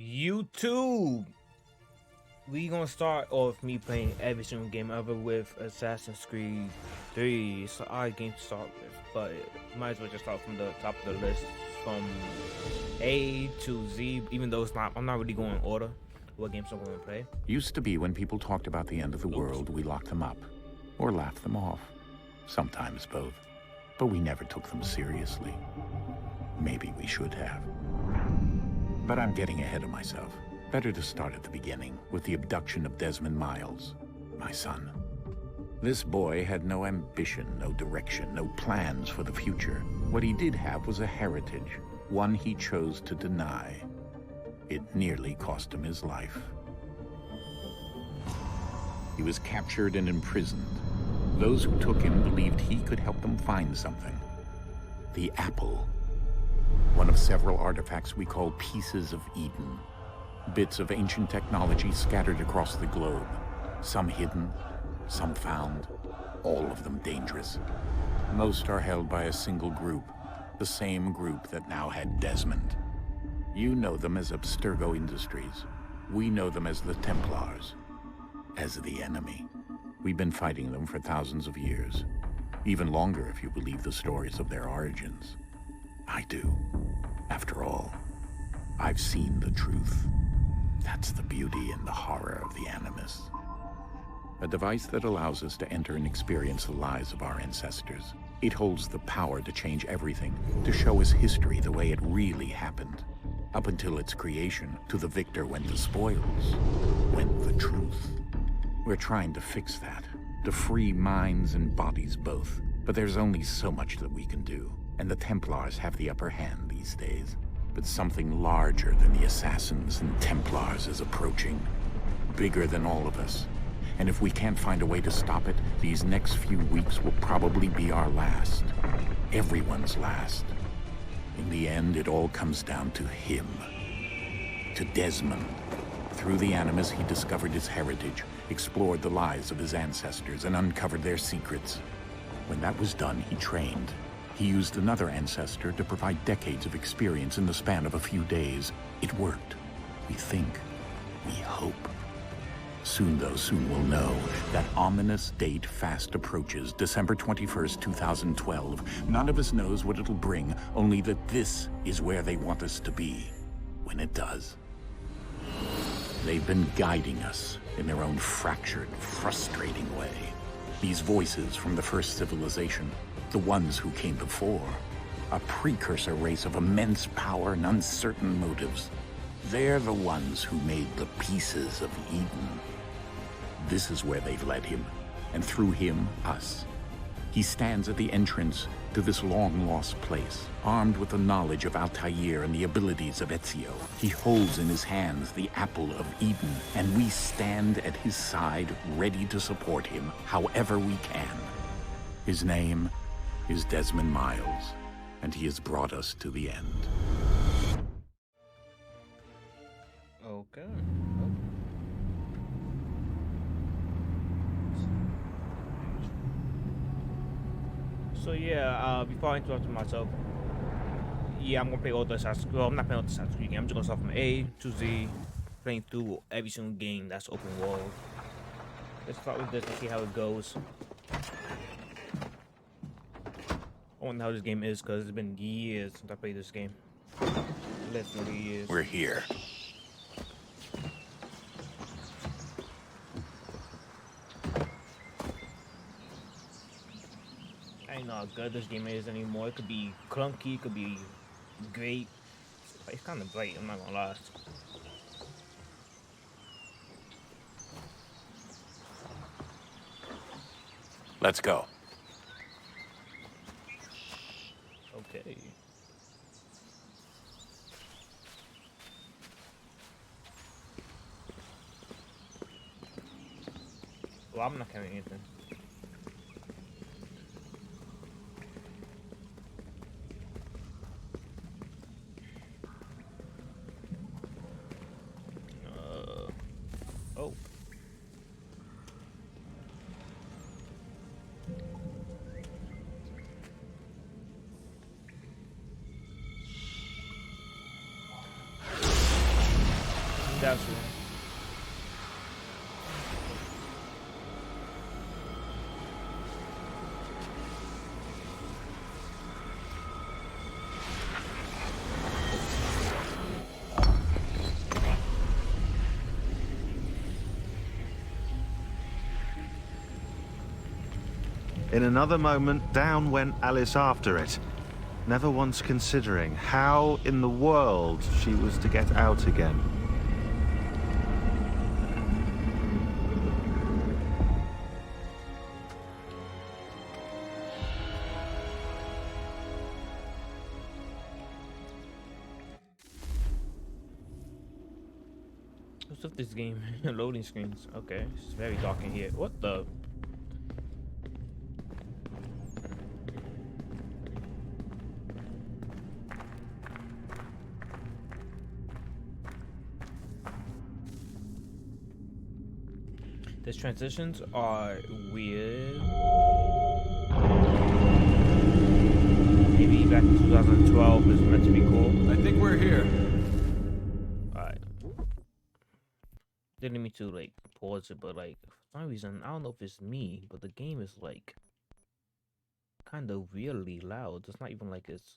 YouTube. We gonna start off me playing every single game ever with Assassin's Creed 3. It's an odd game to start with, but might as well just start from the top of the list, from A to Z. Even though I'm not really going in order what games I'm gonna play. Used to be when people talked about the end of the world, we locked them up or laughed them off. Sometimes both, but we never took them seriously. Maybe we should have. But I'm getting ahead of myself. Better to start at the beginning, with the abduction of Desmond Miles, my son. This boy had no ambition, no direction, no plans for the future. What he did have was a heritage, one he chose to deny. It nearly cost him his life. He was captured and imprisoned. Those who took him believed he could help them find something. The apple. One of several artifacts we call Pieces of Eden. Bits of ancient technology scattered across the globe. Some hidden, some found, all of them dangerous. Most are held by a single group, the same group that now had Desmond. You know them as Abstergo Industries. We know them as the Templars, as the enemy. We've been fighting them for thousands of years, even longer if you believe the stories of their origins. I do. After all, I've seen the truth. That's the beauty and the horror of the Animus. A device that allows us to enter and experience the lives of our ancestors. It holds the power to change everything, to show us history the way it really happened. Up until its creation, to the victor went the spoils, went the truth. We're trying to fix that, to free minds and bodies both. But there's only so much that we can do, and the Templars have the upper hand these days. But something larger than the Assassins and Templars is approaching, bigger than all of us. And if we can't find a way to stop it, these next few weeks will probably be our last. Everyone's last. In the end, it all comes down to him. To Desmond. Through the Animus, he discovered his heritage, explored the lives of his ancestors, and uncovered their secrets. When that was done, he trained. He used another ancestor to provide decades of experience in the span of a few days. It worked. We think. We hope. Soon, though, soon we'll know. That ominous date fast approaches, December 21st, 2012. None of us knows what it'll bring, only that this is where they want us to be, when it does. They've been guiding us in their own fractured, frustrating way. These voices from the first civilization, the ones who came before, a precursor race of immense power and uncertain motives. They're the ones who made the Pieces of Eden. This is where they've led him, and through him, us. He stands at the entrance to this long-lost place, armed with the knowledge of Altair and the abilities of Ezio. He holds in his hands the Apple of Eden, and we stand at his side, ready to support him however we can. His name is Desmond Miles, and he has brought us to the end. Okay. So yeah, before I interrupt myself, yeah, I'm gonna play all the Assassin's Creed. Well, I'm not playing all the Assassin's Creed games. I'm just gonna start from A to Z, playing through every single game that's open world. Let's start with this and see how it goes. I wonder how this game is, because it's been years since I played this game. Less than years. We're here. I don't know how good this game is anymore. It could be clunky, it could be great. It's kind of bright, I'm not gonna lie. Let's go. Okay. Well, I'm not carrying anything. Oh. That's right. In another moment, down went Alice after it, never once considering how in the world she was to get out again. What's up this game? Loading screens. Okay, it's very dark in here. What the? These transitions are weird. Maybe back in 2012 is meant to be cool. I think we're here. Alright. Didn't mean to like pause it, but like for some reason I don't know if it's me, but the game is like kind of really loud. It's not even like it's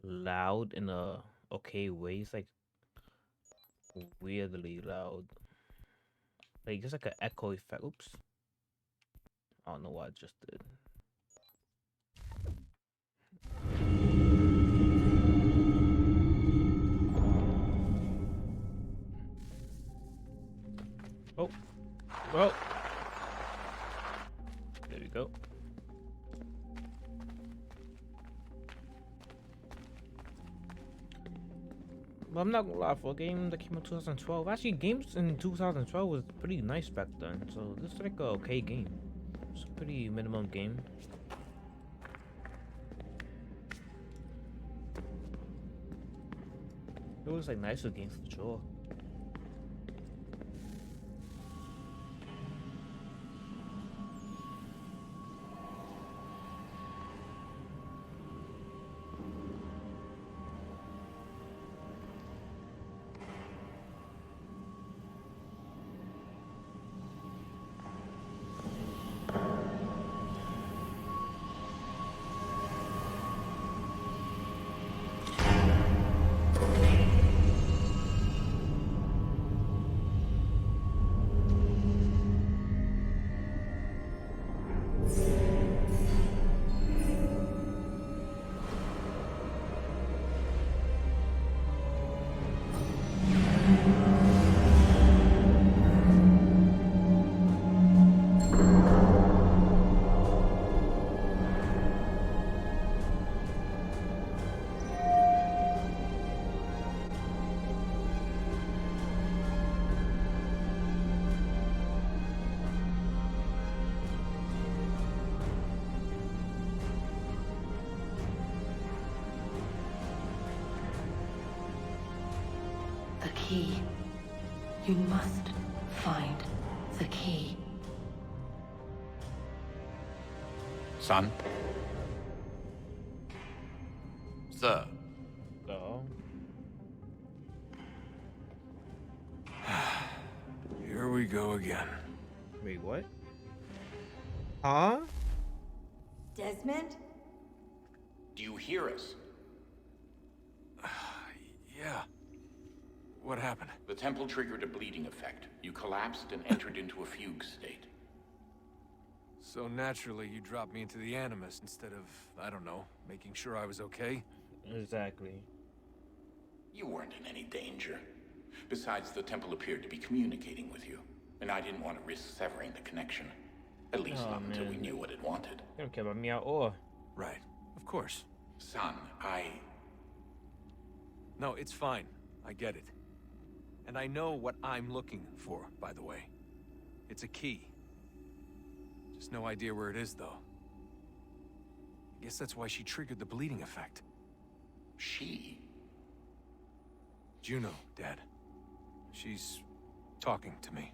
loud in a okay way. It's like weirdly loud. Like just like an echo effect. Oops. I don't know what I just did. Oh. Well. There we go. But I'm not gonna lie, for a game that came out in 2012, actually games in 2012 was pretty nice back then, so this is like a okay game. It's a pretty minimum game. It was like nicer games for sure. The key. You must find the key. Son? Sir. Oh. Here we go again. Wait, what? Huh? Desmond? Do you hear us? Yeah. What happened? The temple triggered a bleeding effect. You collapsed and entered into a fugue state. So naturally, you dropped me into the Animus instead of, I don't know, making sure I was okay? Exactly. You weren't in any danger. Besides, the temple appeared to be communicating with you, and I didn't want to risk severing the connection. At least not until we knew what it wanted. You don't care about me at all. Right. Of course. Son, No, it's fine. I get it. And I know what I'm looking for, by the way. It's a key. Just no idea where it is, though. I guess that's why she triggered the bleeding effect. She? Juno, Dad. She's talking to me.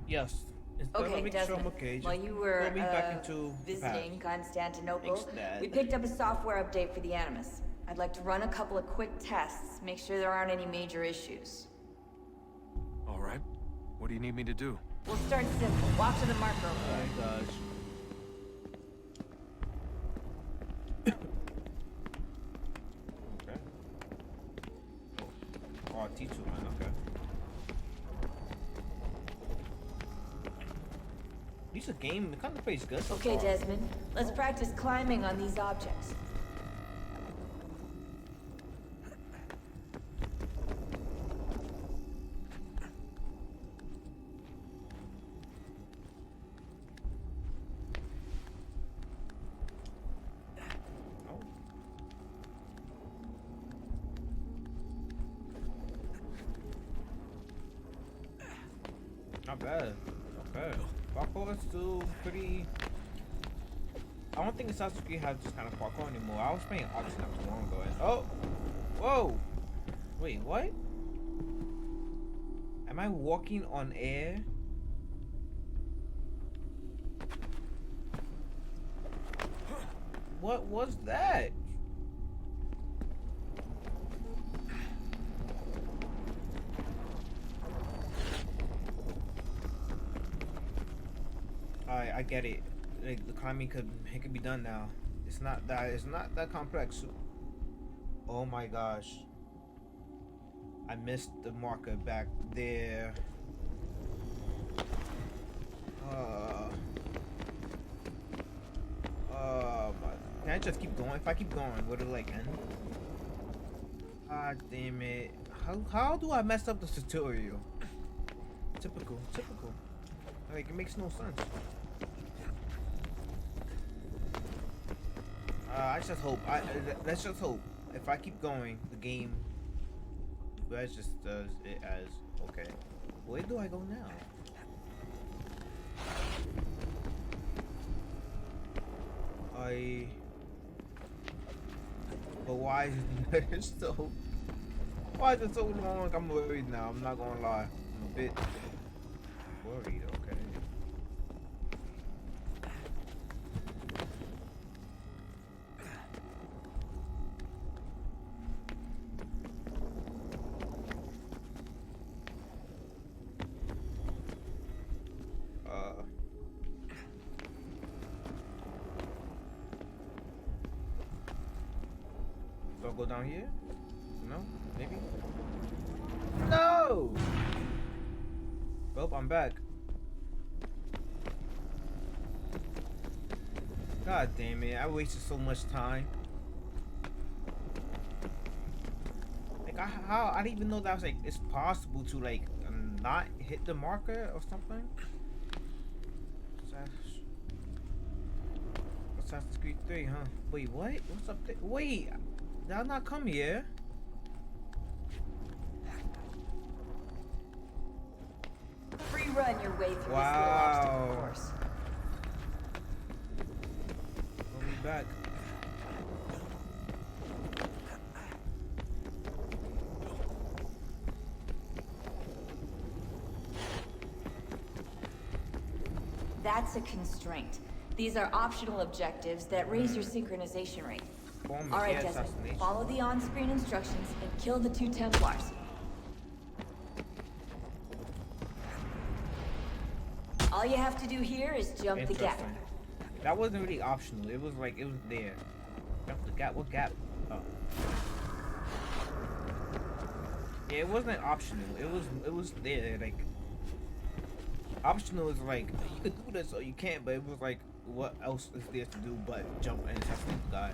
Yes. Instead of Okay, making sure I'm Desmond. okay, While just you were throw me back into the visiting past. Constantinople, Thanks, Dad. we picked up a software update for the Animus. I'd like to run a couple of quick tests, make sure there aren't any major issues. All right. What do you need me to do? We'll start simple. Walk to the marker over Oh there. my gosh. Okay. Oh, T2, man, okay. These are game, it kind of plays good so Okay, far. Desmond. Let's practice climbing on these objects. Oh. Not bad. Okay. Parkour is still pretty. I don't think Assassin's Creed has this kind of parkour anymore. I was playing Odyssey not too long ago. And, oh! Whoa! Wait, what? Am I walking on air? What was that? Alright, I get it. Like, the climbing could be done now. It's not that complex. Oh my gosh. I missed the marker back there. Can I just keep going? If I keep going, would it like end? God damn it. How do I mess up the tutorial? Typical. Like, it makes no sense. I just hope. Let's just hope. If I keep going, the game just does it as okay. Where do I go now? But why is it so? Why is it so long? I'm worried now. I'm not gonna lie. I'm a bit worried. Okay. Do I go down here? No? Maybe? No! Well, I'm back. God damn it, I wasted so much time. Like, I didn't even know that was like, it's possible to like, not hit the marker or something. Assassin's Creed 3, huh? Wait, what? What's up there? Wait! Did I not come here? Free run your way through this little Wow. obstacle course. I'll be back. That's a constraint. These are optional objectives that raise your synchronization rate. Form All right, of Desmond. assassination. Follow the on-screen instructions and kill the 2 Templars. All you have to do here is jump the gap. Interesting. That wasn't really optional. It was like, it was there. Jump the gap. What gap? Oh. Yeah, it wasn't optional. It was there. Like, optional is like, you could do this or you can't, but it was like, what else is there to do but jump and assassinate the guy?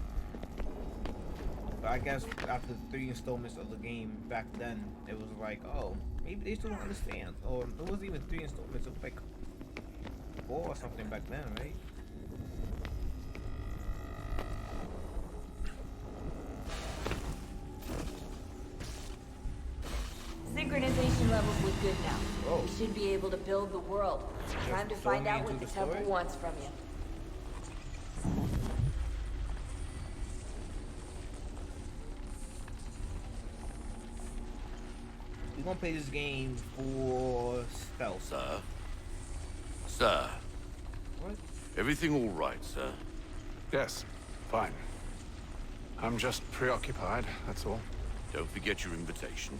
But I guess after 3 installments of the game back then, it was like, oh, maybe they still don't understand. Or it wasn't even 3 installments, it was like 4 or something back then, right? Synchronization levels look good now. Whoa. You should be able to build the world. Time to throw find me out into what the the temple story? wants from you. We're gonna play this game for stealth. Sir? Sir? What? Everything all right, sir? Yes, fine. I'm just preoccupied, that's all. Don't forget your invitation.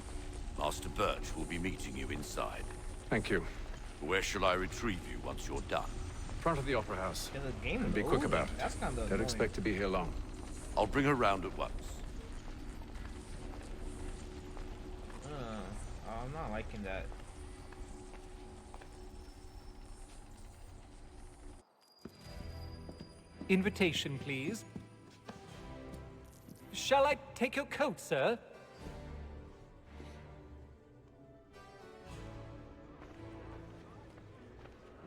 Master Birch will be meeting you inside. Thank you. Where shall I retrieve you once you're done? Front of the Opera House. Yeah, the game And be is quick over. about it. That's kind of Don't expect to be here long. I'll bring her round at once. I'm not liking that. Invitation, please. Shall I take your coat, sir?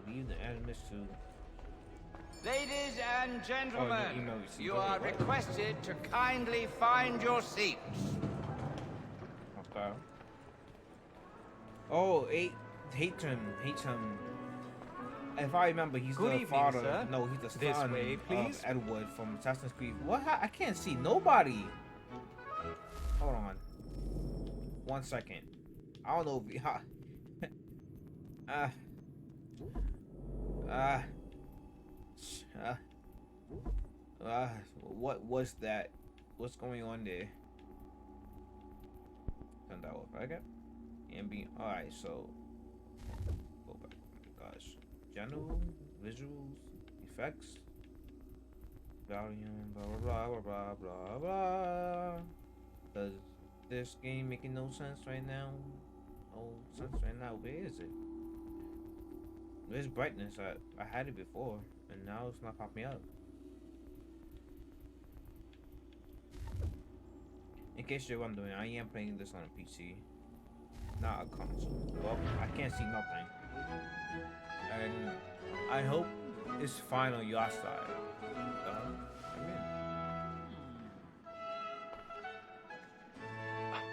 Leave the enemies to. Ladies and Oh, gentlemen, your email receipt. you are requested to kindly find your seats. Okay. Oh, hate him. If I remember, he's Good the evening, father. sir. No, he's the This son way, please. of Edward from Assassin's Creed. What? I can't see nobody. Hold on. 1 second. I don't know if what was that? What's going on there? Turn that off, okay? Alright, so go back. Gosh. General, visuals, effects, volume, blah blah blah blah blah blah. Does this game making no sense right now? No sense right now. Where is it? There's brightness. I had it before, and now it's not popping up. In case you're wondering, I am playing this on a PC, not a console. Well, I can't see nothing, and I hope it's fine on your side.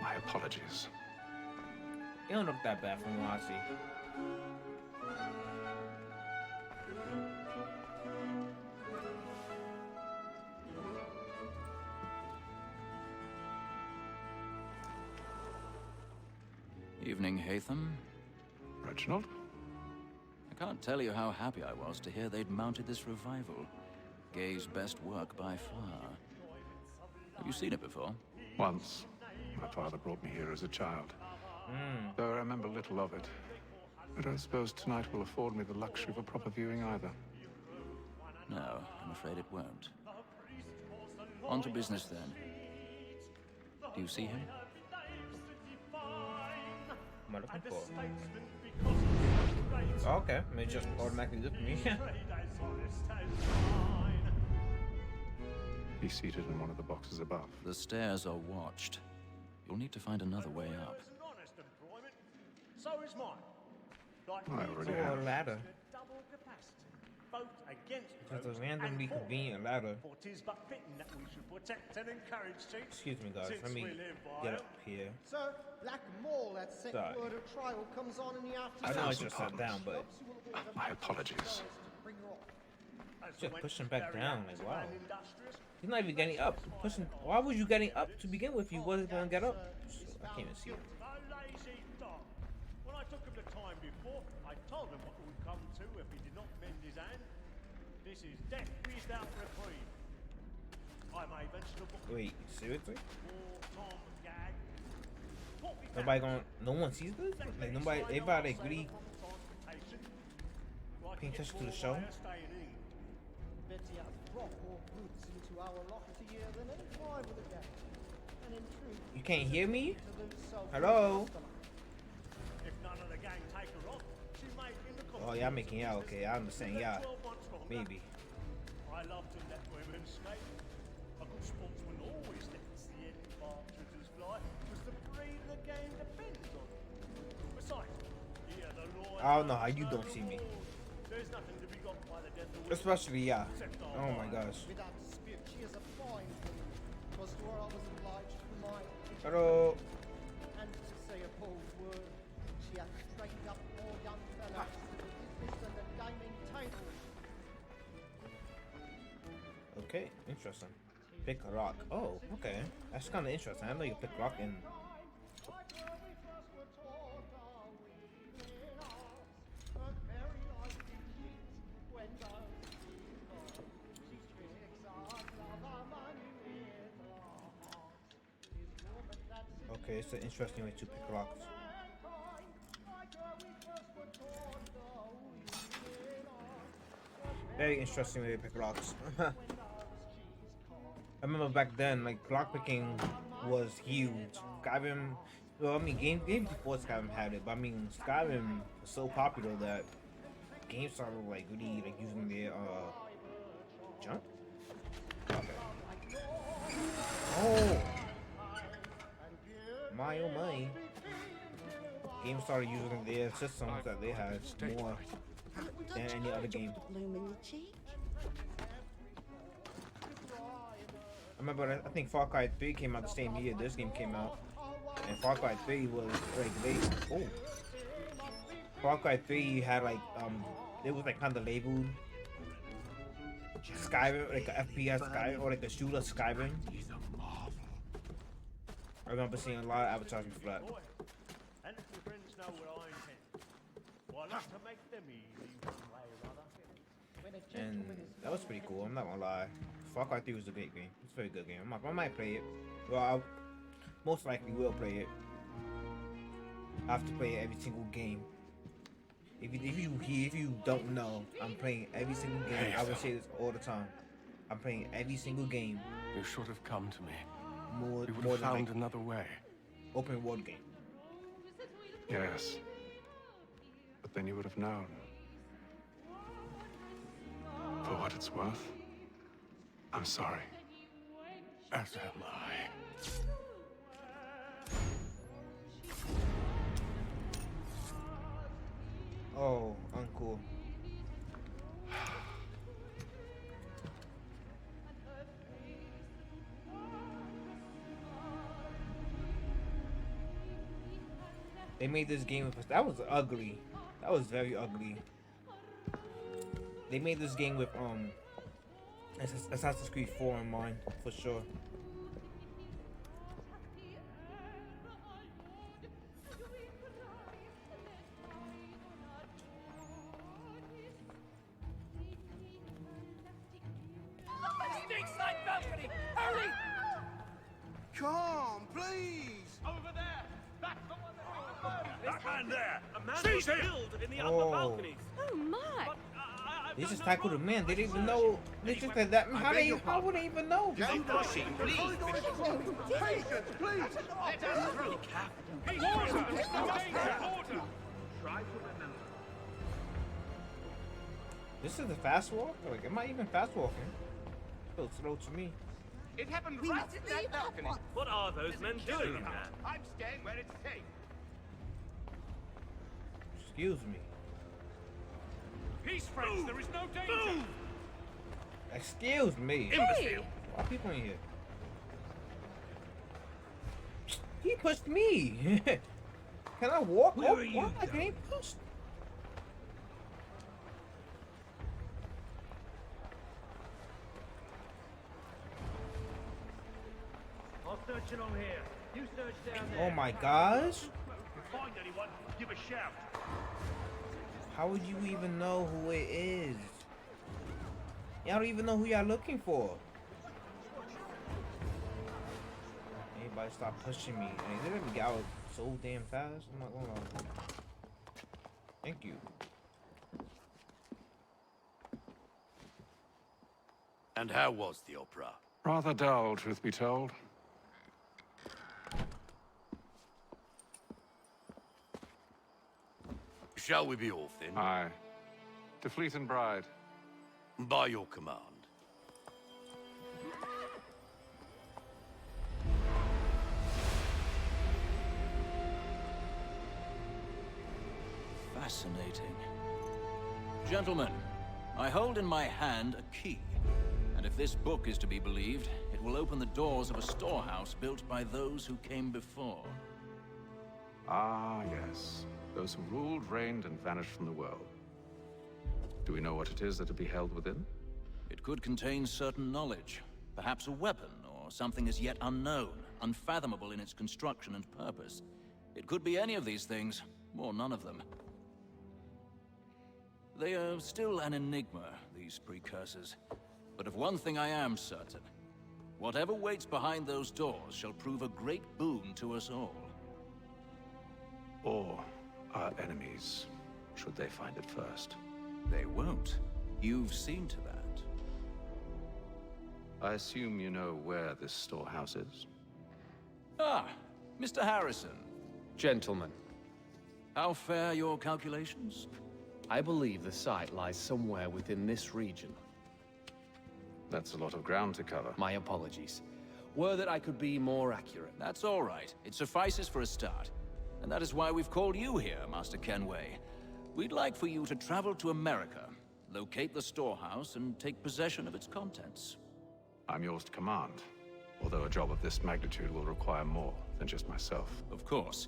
My apologies. It don't look that bad from what I see. Evening, Hatham. Reginald? I can't tell you how happy I was to hear they'd mounted this revival. Gay's best work by far. Have you seen it before? Once. My father brought me here as a child. Though I remember little of it. I don't suppose tonight will afford me the luxury of a proper viewing either. No, I'm afraid it won't. On to business then. Do you see him? What am I looking for? Oh, okay, it just automatically look at me. He's seated in one of the boxes above. The stairs are watched. You'll need to find another way up. So is mine. Like I already Oh, have. a ladder. double capacity, both against Just a vote randomly and for. convenient ladder. For 'tis but fitting that we should protect and encourage chiefs. Excuse me, guys. Since Let me we live by get it. up here. Sir, Black Mall at set Sorry. word of trial comes on in the afternoon. I know I thousand just sat down, but My apologies. As Just the pushing wench back very down, active like, wow. and industrious, he's not even getting up. Pushing. Why was you getting up to begin with? You wasn't gonna get up. I can't even see it. no lazy dog. When I took him the time before, I told him what would come to if he did not mend his hand. This is death without reprieve. I may venture to book Wait, seriously? for Tom Gag. Nobody gonna. No one sees this? Like nobody. Everybody really paying attention to the show. Better you have drop more goods into our locker to year than any rival of the game. And in truth, You can't hear me? to lose self Hello? If none of the gang take her off, she may in the Oh, y'all making out. Okay, I understand. Yeah, 12 months longer. maybe. I love to let women skate. A good sportsman always lets the end partridges fly, because the breed of the game depends on it. Besides, here the law. I don't know how you don't see me. There's nothing to be got by the death of women. Especially, yeah. Except our Oh my lives. gosh. without dispute, she is a fine woman. Because to her I was obliged to my Hello. and to say a bold word, she hath trained up more young fellows to the business and the gaming table. Okay, interesting. Pick a rock. Oh, okay. That's kind of interesting. I know you pick rock in. Like where we first were taught, are we in ours? But very like indeed, when does she fall? She tricks us, love our money with love. Okay, it's an interesting way to pick locks. Very interesting way to pick locks. I remember back then, like, lock picking was huge. Skyrim, well, I mean, games before Skyrim had it, but I mean, Skyrim was so popular that games started like really like using their jump. Okay. Oh my! Games started using their systems that they had more than any other game. I remember, I think Far Cry 3 came out the same year this game came out, and Far Cry 3 was like Far Cry 3 had like it was like kind of labeled Skyrim, like a FPS Skyrim or like a shooter Skyrim. I remember seeing a lot of advertisements for that. And if your friends know what I intend, well, I like to make them easy one way or other. And that was pretty cool, I'm not gonna lie. Far Cry 3 was a great game. It's a very good game. I might play it. Well, I most likely will play it. I have to play it every single game. If you don't know, I'm playing every single game. Hey, I will say this all the time. I'm playing every single game. You should have come to me. More We would than have found like another way. open world game. Yes. But then you would have known. For what it's worth, I'm sorry. As am I. Oh, uncool. They made this game with that was ugly. That was very ugly. They made this game with Assassin's Creed 4 in mind, for sure. Stateside balcony! Hurry! Come, please! Over there! That's the one that That man there! A man Seize was him! killed in the Oh. upper balconies. Oh my! But, They just tackled a man. They didn't even know. They just said that. How would they even know? Don't push him, please! Patience, please! Let us through! Order! Order! Try to remember. This is a fast walk? Like, am I even fast walking? Feels slow to me. It happened right in that balcony. What are those men doing in there? I'm staying where it's safe. Excuse me. Peace, friends, there is no danger! Excuse me. Imbecile! Why are people in here? He pushed me. Can I walk? Where are you Why am I getting pushed? I'll search along here. You search down there. Oh my gosh. If you find anyone, give a shout. How would you even know who it is? Y'all don't even know who y'all looking for. Anybody stop pushing me. Hey, they let me get out so damn fast. I'm not gonna lie. Thank you. And how was the opera? Rather dull, truth be told. Shall we be off then? Aye. To Fleet and Bride. By your command. Fascinating. Gentlemen, I hold in my hand a key. And if this book is to be believed, it will open the doors of a storehouse built by those who came before. Ah, yes. Those who ruled, reigned, and vanished from the world. Do we know what it is that will be held within? It could contain certain knowledge. Perhaps a weapon, or something as yet unknown, unfathomable in its construction and purpose. It could be any of these things, or none of them. They are still an enigma, these precursors. But of one thing I am certain. Whatever waits behind those doors shall prove a great boon to us all. Or our enemies, should they find it first. They won't. You've seen to that. I assume you know where this storehouse is? Ah, Mr. Harrison. Gentlemen, How fare your calculations? I believe the site lies somewhere within this region. That's a lot of ground to cover. My apologies. Were that I could be more accurate. That's all right. It suffices for a start. And that is why we've called you here, Master Kenway. We'd like for you to travel to America, locate the storehouse, and take possession of its contents. I'm yours to command, although a job of this magnitude will require more than just myself. Of course.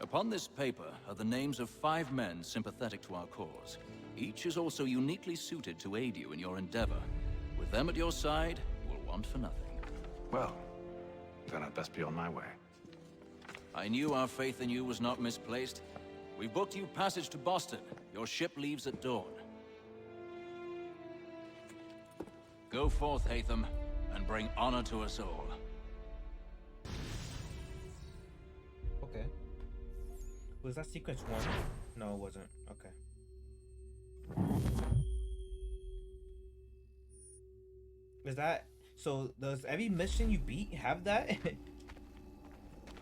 Upon this paper are the names of 5 men sympathetic to our cause. Each is also uniquely suited to aid you in your endeavor. With them at your side, you will want for nothing. Well, then I'd best be on my way. I knew our faith in you was not misplaced. We booked you passage to Boston. Your ship leaves at dawn. Go forth, Hatham, and bring honor to us all. Okay. Was that sequence 1? No, it wasn't. Okay. Is that so? Does every mission you beat have that?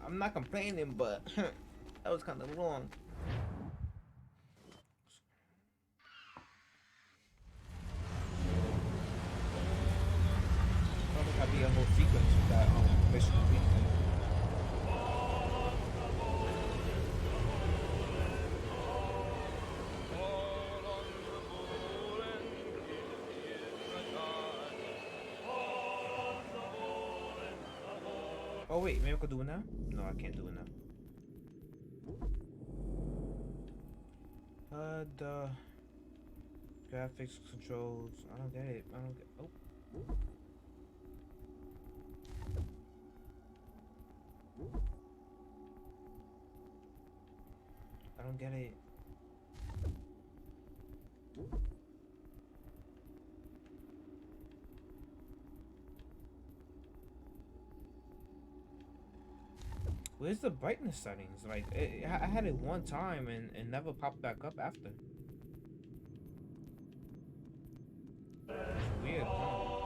I'm not complaining, but that was kind of long. Probably gotta be a whole sequence of that mission beat. Oh wait, maybe I could do it now? No, I can't do it now. The graphics controls. I don't get it. I don't get. Oh. I don't get it. Where's the brightness settings? Like, I had it one time and never popped back up after. It's weird, huh?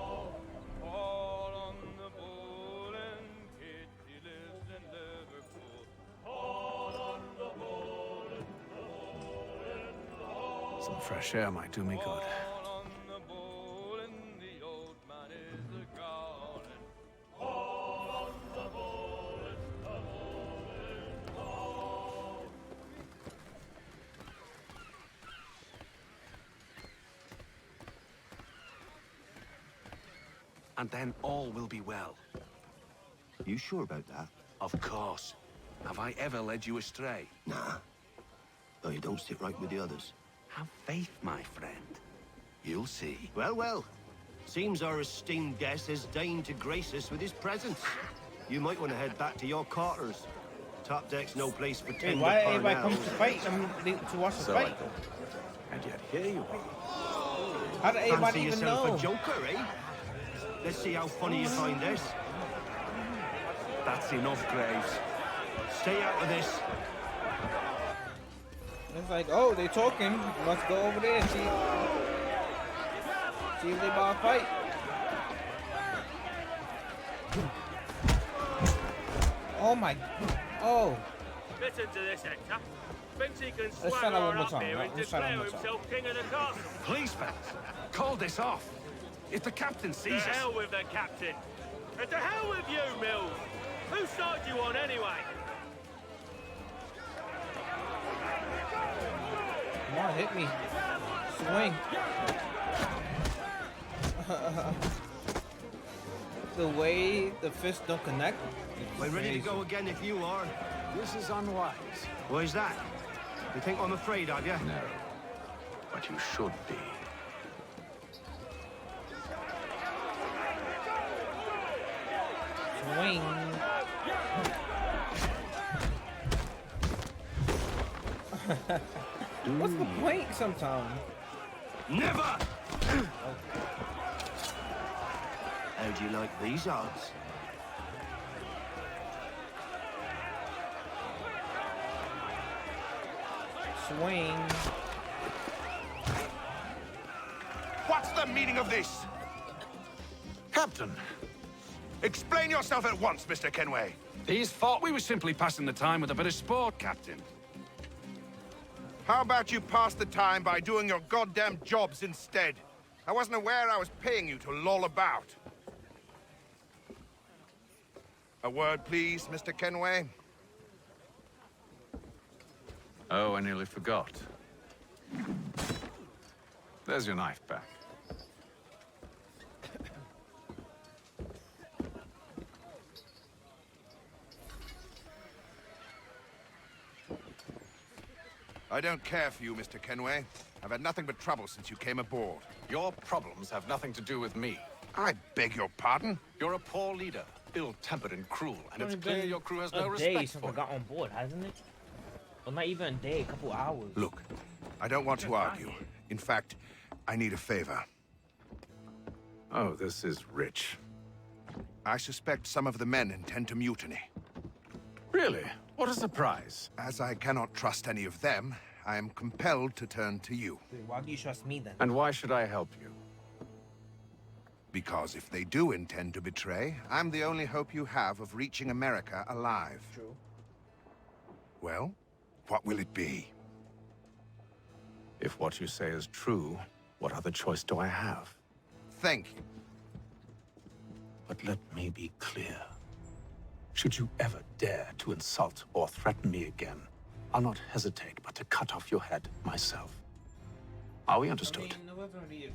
Some fresh air might do me good. And then all will be well. You sure about that? Of course. Have I ever led you astray? Nah. Though you don't sit right with the others. Have faith, my friend. You'll see. Well, well. Seems our esteemed guest has deigned to grace us with his presence. You might want to head back to your quarters. Top deck's no place for tender. Hey, why everybody comes to fight? To watch the fight. And yet here you are. How did everybody Fancy even yourself know? a joker, eh? Let's see how funny you find this. That's enough, Graves. Stay out of this. It's like, oh, they talking. Let's go over there and see if they about to fight. Oh my, oh. Listen to this, Hector. Thinks he can Let's swagger try that one on more up time. here and Let's try that declare one more time. himself king of the castle. Please, fellas, call this off. If the captain To sees us... hell with the captain. And to hell with you, Mills. Whose side you on, anyway? Come on, hit me. Swing. The way the fists don't connect. We're ready to go again if you are. This is unwise. Why's that? You think I'm afraid of you? No, but you should be. Swing. What's the point sometimes? Never! How do you like these odds? Swing. What's the meaning of this? Captain, Explain yourself at once, Mr. Kenway. these thought we were simply passing the time with a bit of sport, Captain. How about you pass the time by doing your goddamn jobs instead? I wasn't aware I was paying you to loll about. A word, please, Mr. Kenway. Oh, I nearly forgot. There's your knife back. I don't care for you, Mr. Kenway. I've had nothing but trouble since you came aboard. Your problems have nothing to do with me. I beg your pardon? You're a poor leader, ill-tempered and cruel, and it's clear your crew has no a day respect since for I you. got on board, hasn't it? Well, not even a day, a couple hours. Look, I don't want to argue. In fact, I need a favor. Oh, this is rich. I suspect some of the men intend to mutiny. Really? What a surprise. As I cannot trust any of them, I am compelled to turn to you. Why do you trust me then? And why should I help you? Because if they do intend to betray, I'm the only hope you have of reaching America alive. True. Well, what will it be? If what you say is true, what other choice do I have? Thank you. But let me be clear. Should you ever dare to insult or threaten me again, I'll not hesitate but to cut off your head myself. Are we understood? I mean, it wasn't really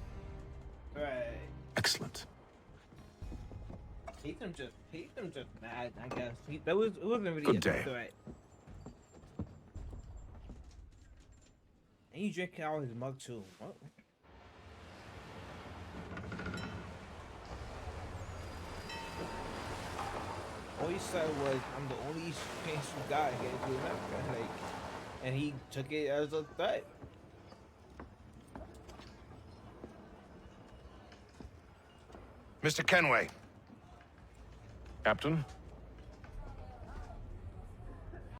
right. Excellent. He's them just mad, I guess. It wasn't really Good a day. threat. And you drink out his mug too. What? All he said was, "I'm the only chance you got to get to America," like, and he took it as a threat. Mr. Kenway. Captain?